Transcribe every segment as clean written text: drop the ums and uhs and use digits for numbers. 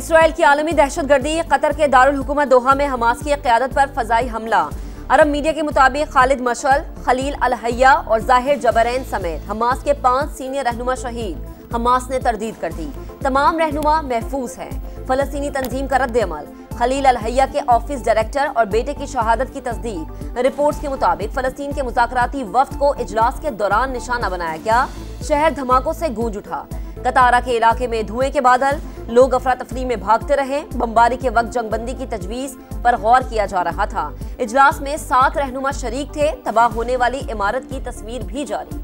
Israel की आलमी दहशतगर्दी, कतर के दारुल हुकूमत दोहा में हमास की क़यादत पर फ़ज़ाई हमला। अरब मीडिया के मुताबिक खालिद मशअल, खलील अल हय्या और ज़ाहिर जबरैन समेत हमास के 5 सीनियर रहनुमा शहीद। हमास ने तरदीद कर दी, तमाम रहनुमा महफूज हैं। फ़लस्तीनी तंजीम का रद्द-ए-अमल, खलील अल हय्या के ऑफिस डायरेक्टर और बेटे की शहादत की तस्दीक। रिपोर्ट्स के मुताबिक फ़लस्तीन के मुज़ाकराती वफ्द को इजलास के दौरान निशाना बनाया गया। शहर धमाकों से गूंज उठा। कतारा के इलाके में धुएं के बादल, लोग अफरा तफरी में भागते रहे। बमबारी के वक्त जंगबंदी की तजवीज़ पर गौर किया जा रहा था। इजलास में 7 रहनुमा शरीक थे। तबाह होने वाली इमारत की तस्वीर भी जारी।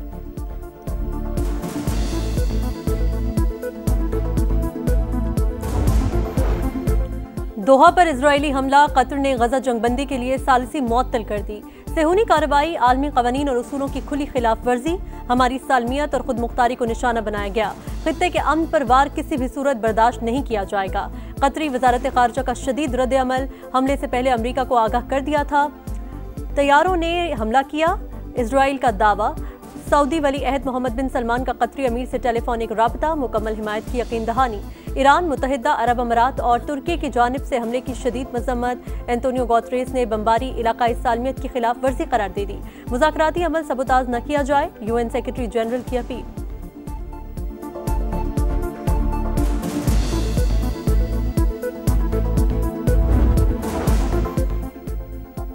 दोहा पर इजरायली हमला, कतर ने गजा जंगबंदी के लिए सालिसी मुअत्तल कर दी। सेहूनी कार्रवाई, आलमी कवानीन और उसूलों की खुली खिलाफ वर्जी, हमारी सालमियत और खुद मुख्तारी को निशाना बनाया गया। खित्ते के अमन पर वार किसी भी सूरत बर्दाश्त नहीं किया जाएगा। कतरी वजारत खारजा का शदीद रद्द अमल, हमले से पहले अमरीका को आगाह कर दिया था, तैयारों ने हमला किया। इजराइल का दावा, सऊदी वली अहद मोहम्मद बिन सलमान का कतरी अमीर से टेलीफोनिक राबता, मुकम्मल हिमायत की यकीन दहानी। ईरान, मुत्तहिदा अरब अमारात और तुर्की की जानिब से हमले की शदीद मजम्मत। एंटोनियो गुतेरेस ने बमबारी इलाकाई सालमियत की खिलाफ वर्जी करार दे दी। मुज़ाकराती अमल सबूताज न किया जाए, UN सेक्रेटरी जनरल की अपील।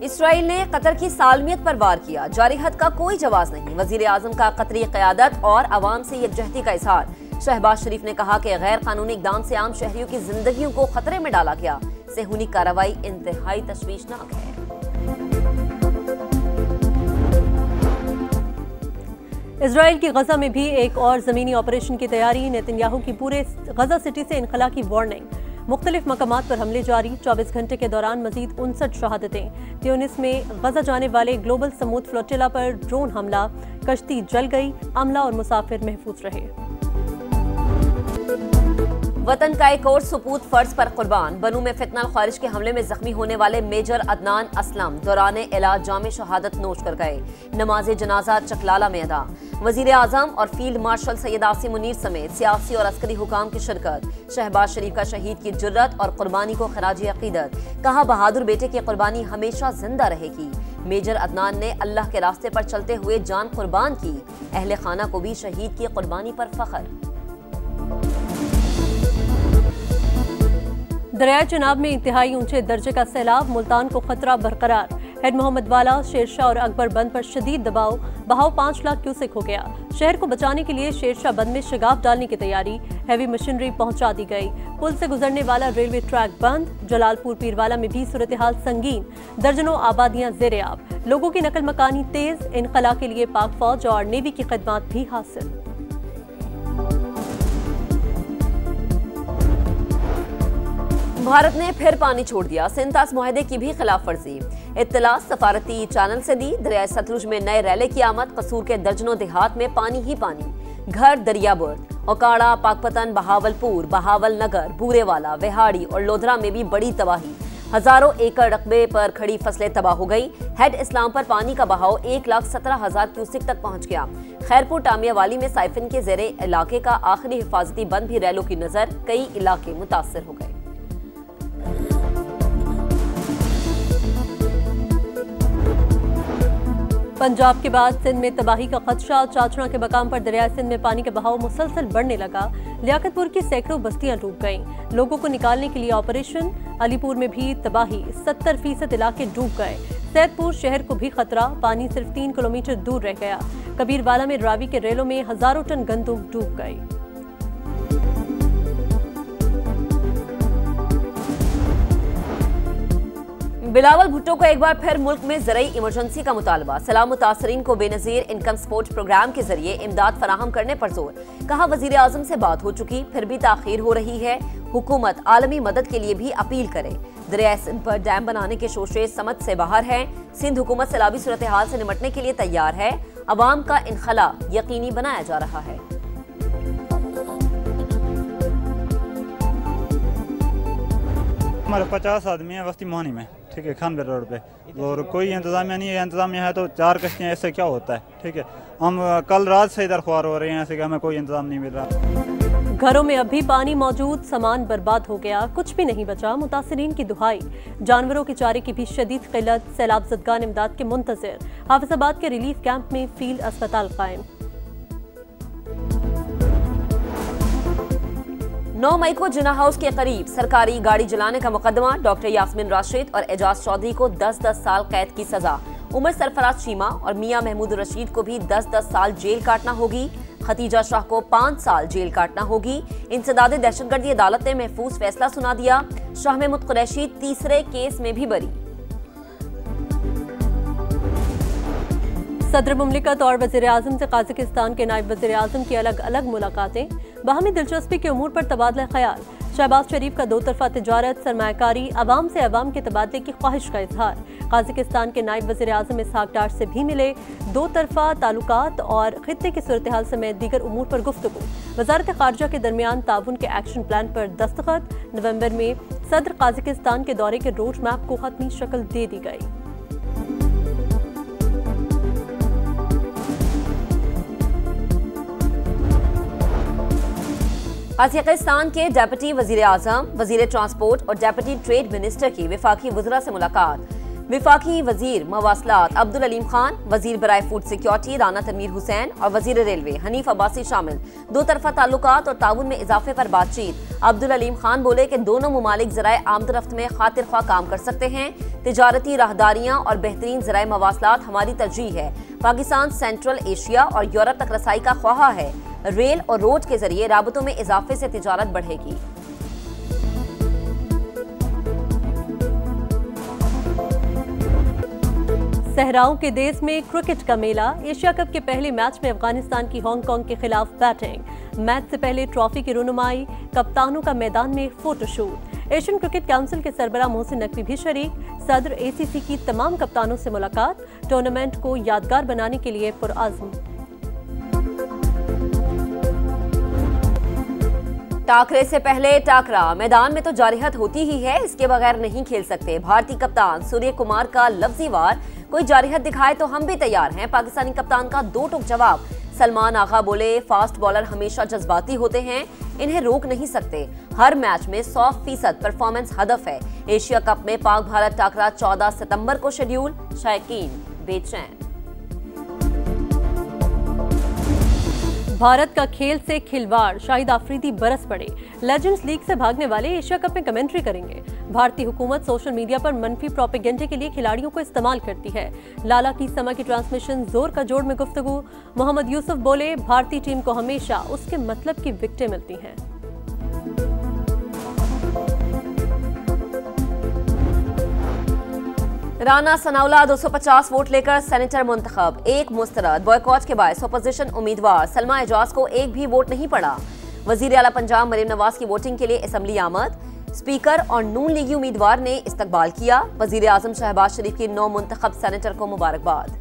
इसराइल ने कतर की सालमियत पर वार किया, जारी हद का कोई जवाब नहीं। वजीर आजम का कतरी क़यादत और अवाम से यकजहती का इजहार। शहबाज शरीफ ने कहा कि गैर कानूनी इक़दाम से आम शहरियों की जिंदगियों को खतरे में डाला गया। सेहूनी कार्रवाई इंतहाई तशवीशनाक है। इजराइल की गजा में भी एक और ज़मीनी ऑपरेशन की तैयारी। नेतन्याहू की पूरे गजा सिटी से इनखला की वार्निंग। मुख्तलिफ मकामात पर हमले जारी। 24 घंटे के दौरान मजीद 59 शहादतें। ट्यूनिस में गजा जाने वाले ग्लोबल समूद फ्लोटिला पर ड्रोन हमला, कश्ती जल गई, अमला और मुसाफिर महफूज रहे। वतन का एक और सपूत फर्ज पर कुर्बान। बनू में फितनल ख्वारिज के हमले में जख्मी होने वाले मेजर अदनान असलम दौरान इलाज जामे शहादत नोश कर गए। नमाज जनाजा चकलाला में अदा। वजीर आजम और फील्ड मार्शल सैयद आसिम मुनीर समेत सियासी और अस्करी हुकाम की शिरकत। शहबाज शरीफ का शहीद की जुर्रत और कुर्बानी को खराज अकीदत। कहा, बहादुर बेटे की कुर्बानी हमेशा जिंदा रहेगी। मेजर अदनान ने अल्लाह के रास्ते पर चलते हुए जान कुर्बान की। अहले खाना को भी शहीद की कुर्बानी पर फख्र। दरियाए चिनाब में इंतहाई ऊंचे दर्जे का सैलाब, मुल्तान को खतरा बरकरार। हेड मोहम्मद वाला, शेरशाह और अकबर बंद पर शदीद दबाव, बहाव 5 लाख क्यूसेक हो गया। शहर को बचाने के लिए शेरशाह बंद में शगाफ डालने की तैयारी। हैवी मशीनरी पहुंचा दी गई। पुल से गुजरने वाला रेलवे ट्रैक बंद। जलालपुर पीरवाला में भी सूरत हाल संगीन, दर्जनों आबादियां ज़ेरे आब। लोगों की नकल मकानी तेज। इनखला के लिए पाक फौज और नेवी की खिदमत भी हासिल। भारत ने फिर पानी छोड़ दिया। सिंतास मुआहदे की भी खिलाफ वर्जी। इत्तला सफारती चैनल से दी। दरिया सतलुज में नए रैले की आमद। कसूर के दर्जनों देहात में पानी ही पानी। घर दरियाबर्द, ओकाड़ा, पाकपतन, बहावलपुर, बहावल नगर, बूरेवाला, वेहाड़ी और लोधरा में भी बड़ी तबाही। हजारों एकड़ रकबे पर खड़ी फसलें तबाह हो गई। हेड इस्लाम पर पानी का बहाव 1,17,000 क्यूसेक तक पहुंच गया। खैरपुर टामियावाली में साइफिन के जेरे इलाके का आखिरी हिफाजती बंद भी रैलों की नजर। कई इलाके मुतासर हो गए। पंजाब के बाद सिंध में तबाही का खदशा। चाचड़ा के मकाम पर दरिया सिंध में पानी का बहाव मुसलसल बढ़ने लगा। लियाकतपुर की सैकड़ों बस्तियां डूब गईं। लोगों को निकालने के लिए ऑपरेशन। अलीपुर में भी तबाही, 70% इलाके डूब गए। सैदपुर शहर को भी खतरा, पानी सिर्फ 3 किलोमीटर दूर रह गया। कबीरवाला में रावी के रेलों में हजारों टन गंदुम डूब गई। बिलावल भुट्टो को एक बार फिर मुल्क में ज़रई इमरजेंसी का मुतालबा। सलाम मुतासरीन को बेनज़ीर इनकम सपोर्ट प्रोग्राम के जरिए इमदाद फराहम करने पर जोर। कहा, वजीर आजम से बात हो चुकी, फिर भी ताखीर हो रही है। हुकूमत आलमी मदद के लिए भी अपील करे। दरिया सिंध पर डैम बनाने के शोशे समझ से बाहर हैं। सिंध हुकूमत सैलाबी सूरत हाल से निपटने के लिए तैयार है। अवाम का इनखला यकीनी बनाया जा रहा है। हमारे 50 आदमी हैं बस्ती मोहनी में, ठीक है, खानपुर रोड पे, और कोई इंतजामिया नहीं है। इंतजामिया है तो 4 कश्तियाँ, ऐसे क्या होता है, ठीक है। हम कल रात से इधर ख्वार हो रहे हैं, ऐसे कि हमें कोई इंतजाम नहीं मिल रहा। घरों में अब भी पानी मौजूद, सामान बर्बाद हो गया, कुछ भी नहीं बचा, मुतासिरीन की दुहाई। जानवरों के चारे की भी शदीद किल्लत, सैलाब ज़दगान इमदाद के मुंतज़िर। हाफिजाबाद के रिलीफ कैंप में फील्ड अस्पताल कायम। 9 मई को जिन्ना हाउस के करीब सरकारी गाड़ी जलाने का मुकदमा, डॉक्टर यास्मीन राशिद और एजाज चौधरी को 10-10 साल कैद की सजा। उमर सरफराज चीमा और मियां महमूद रशीद को भी 10-10 साल जेल काटना होगी। खतीजा शाह को 5 साल जेल काटना होगी। इंसदाद दहशतगर्दी अदालत ने महफूज फैसला सुना दिया। शाह महमूद कुरैशी तीसरे केस में भी बरी। सदर मुमलिकत और वज़ीर आज़म से काज़ाकिस्तान के नायब वज़ीर आज़म की अलग अलग मुलाकातें, बाहमी दिलचस्पी के उमूर पर तबादला ख्याल। शहबाज शरीफ का 2 तरफा तिजारत, सरमायाकारी, अवाम से अवाम के तबादले की ख्वाहिश का इजहार। काज़ाकिस्तान के नायब वज़ीर आज़म इसहाक डार से भी मिले। 2 तरफा ताल्लुकात और खित्ते की सूरत हाल समेत दीगर उमूर पर गुफ्तगू। वज़ारत ख़ारजा के दरमियान ताउन के एक्शन प्लान पर दस्तखत। नवंबर में सदर काज़ाकिस्तान के दौरे के रोड मैप को हतमी शक्ल दे दी गई। काज़ाकिस्तान के डेप्यूटी वज़ीर आज़म, वज़ीर ट्रांसपोर्ट और डेप्यूटी ट्रेड मिनिस्टर की वफाकी वज़रा से मुलाकात। वफाकी वज़ीर मवासलात अब्दुल अलीम खान, वज़ीर बराए फूड सिक्योरिटी राना तनवीर हुसैन और वज़ीर रेलवे हनीफ अब्बासी शामिल। 2 तरफा ताल्लुकात और ताउन में इजाफे पर बातचीत। अब्दुल अलीम खान बोले कि दोनों मुमालिक ज़राए आमदरफ्त में खातिर ख्वाह काम कर सकते हैं। तिजारती राहदारियाँ और बेहतरीन ज़राए मवासलात हमारी तरजीह है। पाकिस्तान सेंट्रल एशिया और यूरोप तक रसाई का ख्वाह है। रेल और रोड के जरिए राबतों में इजाफे से तिजारत बढ़ेगी। सहराओं के देश में क्रिकेट का मेला। एशिया कप के पहले मैच में अफगानिस्तान की हांगकांग के खिलाफ बैटिंग। मैच से पहले ट्रॉफी की रुनुमाई, कप्तानों का मैदान में फोटोशूट। एशियन क्रिकेट काउंसिल के सरबराह मोहसिन नकवी भी शरीक। सदर ACC की तमाम कप्तानों से मुलाकात। टूर्नामेंट को यादगार बनाने के लिए पुरअज़्म। टाकरे से पहले टाकरा, मैदान में तो जारिहत होती ही है, इसके बगैर नहीं खेल सकते। भारतीय कप्तान सूर्य कुमार का लफ्जी वार, कोई जारिहत दिखाए तो हम भी तैयार हैं। पाकिस्तानी कप्तान का 2 टूक जवाब। सलमान आगा बोले, फास्ट बॉलर हमेशा जज्बाती होते हैं, इन्हें रोक नहीं सकते। हर मैच में 100% परफॉर्मेंस हदफ है। एशिया कप में पाक भारत टाकरा 14 सितंबर को शेड्यूल। शायकीन बेचैन। भारत का खेल से खिलवाड़, शाहिद आफरीदी बरस पड़े। लेजेंड्स लीग से भागने वाले एशिया कप में कमेंट्री करेंगे। भारतीय हुकूमत सोशल मीडिया पर मनफी प्रोपेगेंडे के लिए खिलाड़ियों को इस्तेमाल करती है। लाला की समा की ट्रांसमिशन जोर का जोड़ में गुफ्तगू। मोहम्मद यूसुफ बोले, भारतीय टीम को हमेशा उसके मतलब की विकेटें मिलती हैं। राना सनाउल्लाह 250 वोट लेकर सेनेटर मुंतखब। एक मुस्तरद बॉयकॉट के बायस अपोजिशन उम्मीदवार सलमा एजाज को एक भी वोट नहीं पड़ा। वजीर आला पंजाब मरीम नवाज की वोटिंग के लिए असम्बली आमद। स्पीकर और नून लीगी उम्मीदवार ने इस्तकबाल किया। वजीर आजम शहबाज शरीफ की 9 मुंतखब सेनेटर को मुबारकबाद।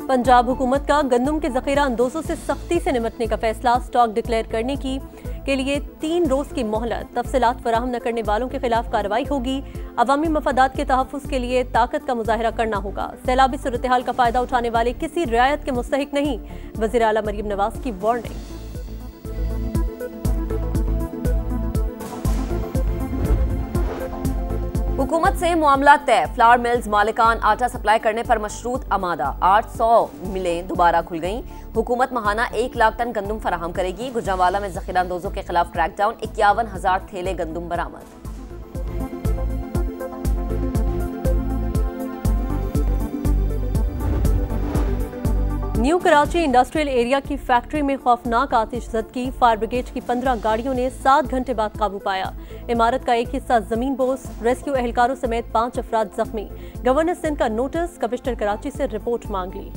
पंजाब हुकूमत का गंदम के जखीरा अंदोजों से सख्ती से निपटने का फैसला। स्टॉक डिक्लेयर करने के लिए 3 रोज की मोहलत। तफसीलात फराहम न करने वालों के खिलाफ कार्रवाई होगी। अवामी मफादात के तहफ़्फ़ुज़ के लिए ताकत का मुजाहिरा करना होगा। सैलाबी सूरत हाल का फायदा उठाने वाले किसी रियायत के मुस्तहिक नहीं। वज़ीर आला मरीम नवाज की वार्निंग। हुकूमत से मामला तय। फ्लावर मिल्स मालिकान आटा सप्लाई करने पर मशरूत आमादा। 800 मिलें दोबारा खुल गईं। हुकूमत माहाना 1 लाख टन गंदम फराहम करेगी। गुजरांवाला में जखीरा अंदोजों के खिलाफ क्रैकडाउन। 51,000 थैले गंदम बरामद। न्यू कराची इंडस्ट्रियल एरिया की फैक्ट्री में खौफनाक आतिशज़दगी। फायर ब्रिगेड की 15 गाड़ियों ने 7 घंटे बाद काबू पाया। इमारत का एक हिस्सा जमीन बोस। रेस्क्यू एहलकारों समेत 5 अफराद जख्मी। गवर्नर सिंध का नोटिस। कमिश्नर कराची से रिपोर्ट मांग ली।